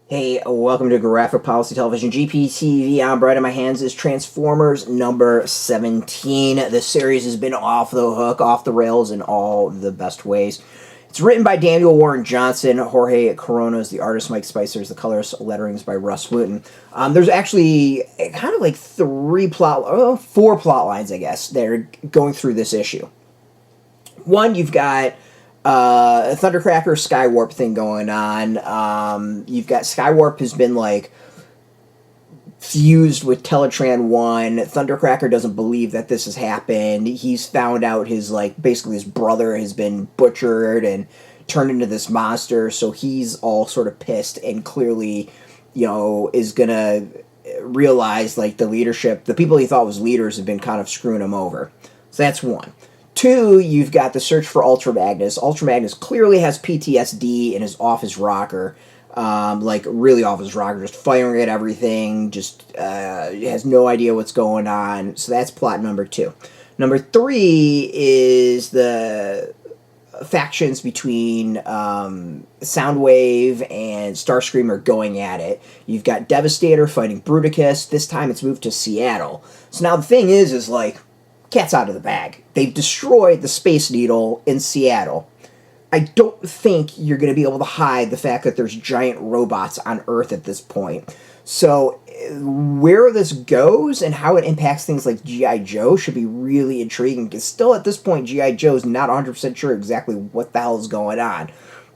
Hey, welcome to Graphic Policy Television, GPTV. I'm Brett, in my hands is Transformers number 17. The series has been off the hook, off the rails in all the best ways. It's written by Daniel Warren Johnson. Jorge Corona is the artist. Mike Spicer is the colorist. Lettering's by Rus Wooton. There's actually kind of like four plot lines, I guess, that are going through this issue. One, you've got a Thundercracker Skywarp thing going on. You've got Skywarp has been like fused with Teletran 1. Thundercracker doesn't believe that this has happened. He's found out basically his brother has been butchered and turned into this monster, so he's all sort of pissed and clearly, is gonna realize the leadership, the people he thought was leaders have been kind of screwing him over. So that's one. Two, you've got the search for Ultra Magnus. Ultra Magnus clearly has PTSD and is off his rocker. Really off his rocker, just firing at everything, has no idea what's going on. So that's plot number two. Number three is the factions between Soundwave and Starscream going at it. You've got Devastator fighting Bruticus. This time it's moved to Seattle. So now the thing is cat's out of the bag. They've destroyed the Space Needle in Seattle. I don't think you're going to be able to hide the fact that there's giant robots on Earth at this point. So where this goes and how it impacts things like G.I. Joe should be really intriguing, because still at this point G.I. Joe's not 100% sure exactly what the hell is going on.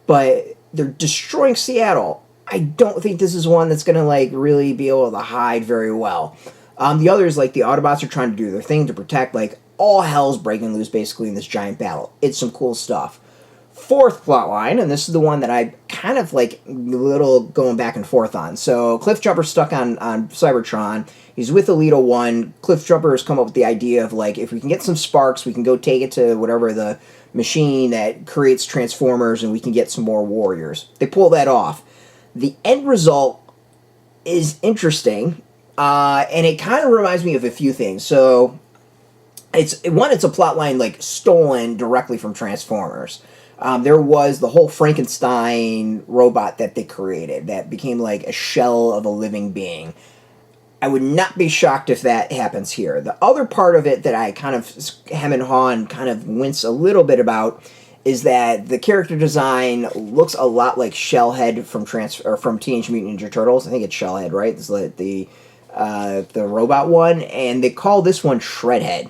But they're destroying Seattle. I don't think this is one that's going to really be able to hide very well. The others, the Autobots, are trying to do their thing to protect, all hell's breaking loose, basically, in this giant battle. It's some cool stuff. Fourth plot line, and this is the one that I kind of, little going back and forth on. So, Cliffjumper's stuck on Cybertron. He's with Alita 1. Cliffjumper has come up with the idea of, if we can get some sparks, we can go take it to whatever the machine that creates Transformers, and we can get some more warriors. They pull that off. The end result is interesting. And it kind of reminds me of a few things. So, it's a plot line stolen directly from Transformers. There was the whole Frankenstein robot that they created that became a shell of a living being. I would not be shocked if that happens here. The other part of it that I kind of hem and haw and kind of wince a little bit about is that the character design looks a lot like Shellhead from Teenage Mutant Ninja Turtles. I think it's Shellhead, right? This is the robot one, and they call this one Shredhead.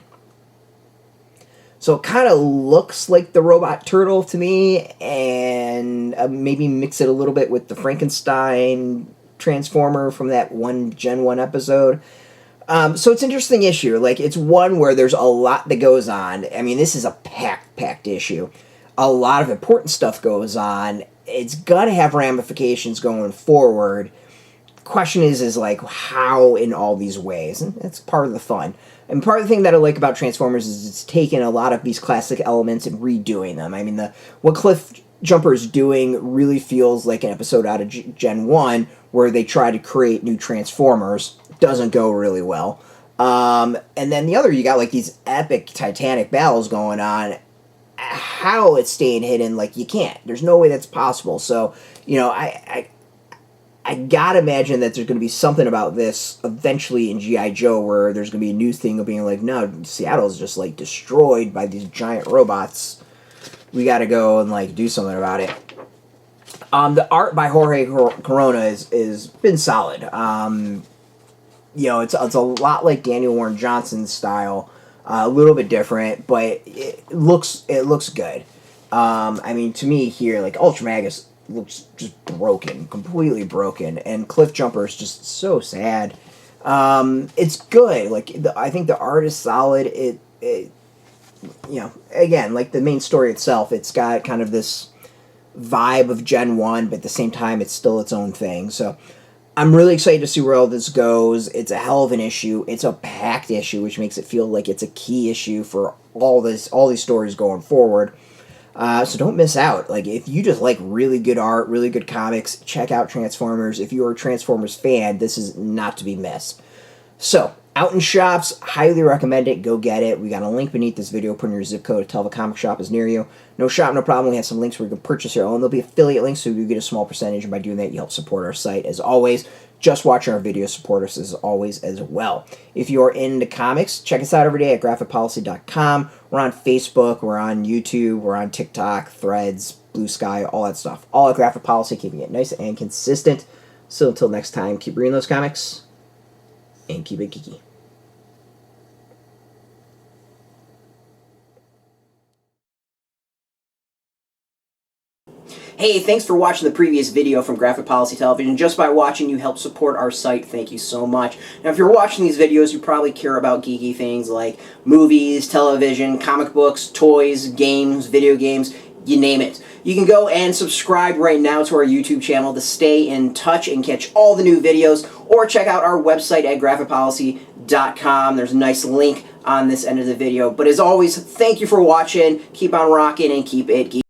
So it kind of looks like the robot turtle to me, and maybe mix it a little bit with the Frankenstein Transformer from that one Gen 1 episode. So it's an interesting issue. It's one where there's a lot that goes on. I mean, this is a packed issue. A lot of important stuff goes on. It's going to have ramifications going forward. Question is how in all these ways, and that's part of the fun. And part of the thing that I like about Transformers is it's taken a lot of these classic elements and redoing them. I mean, what Cliffjumper is doing really feels like an episode out of Gen 1 where they try to create new Transformers. Doesn't go really well. And then the other, you got these epic Titanic battles going on. How it's staying hidden, you can't. There's no way that's possible. So, I gotta imagine that there's going to be something about this eventually in G.I. Joe where there's going to be a news thing of being no, Seattle's just destroyed by these giant robots. We gotta go and do something about it. The art by Jorge Corona is been solid. It's a lot like Daniel Warren Johnson's style, a little bit different, but it looks good. I mean, to me here, Ultra Magnus looks just broken, completely broken, and Cliffjumper is just so sad. It's good. I think the art is solid. It again, the main story itself, it's got kind of this vibe of Gen 1, but at the same time, it's still its own thing. So I'm really excited to see where all this goes. It's a hell of an issue. It's a packed issue, which makes it feel like it's a key issue for all these stories going forward. So don't miss out. If you just like really good art, really good comics, check out Transformers. If you're a Transformers fan, this is not to be missed. So, Out in shops, highly recommend it. Go get it. We got a link beneath this video. Put in your zip code to tell the comic shop is near you. No shop, no problem. We have some links where you can purchase your own. There'll be affiliate links, so you get a small percentage, and by doing that, you help support our site. As always, just watching our videos support us as always as well. If you're into comics, check us out every day at graphicpolicy.com. We're on Facebook, we're on YouTube, we're on TikTok, Threads, Blue Sky, all that stuff. All at Graphic Policy, keeping it nice and consistent. So until next time, keep reading those comics, and keep it geeky. Hey, thanks for watching the previous video from Graphic Policy Television. Just by watching, you help support our site. Thank you so much. Now, if you're watching these videos, you probably care about geeky things like movies, television, comic books, toys, games, video games, you name it. You can go and subscribe right now to our YouTube channel to stay in touch and catch all the new videos, or check out our website at graphicpolicy.com. There's a nice link on this end of the video. But as always, thank you for watching. Keep on rocking and keep it geeky.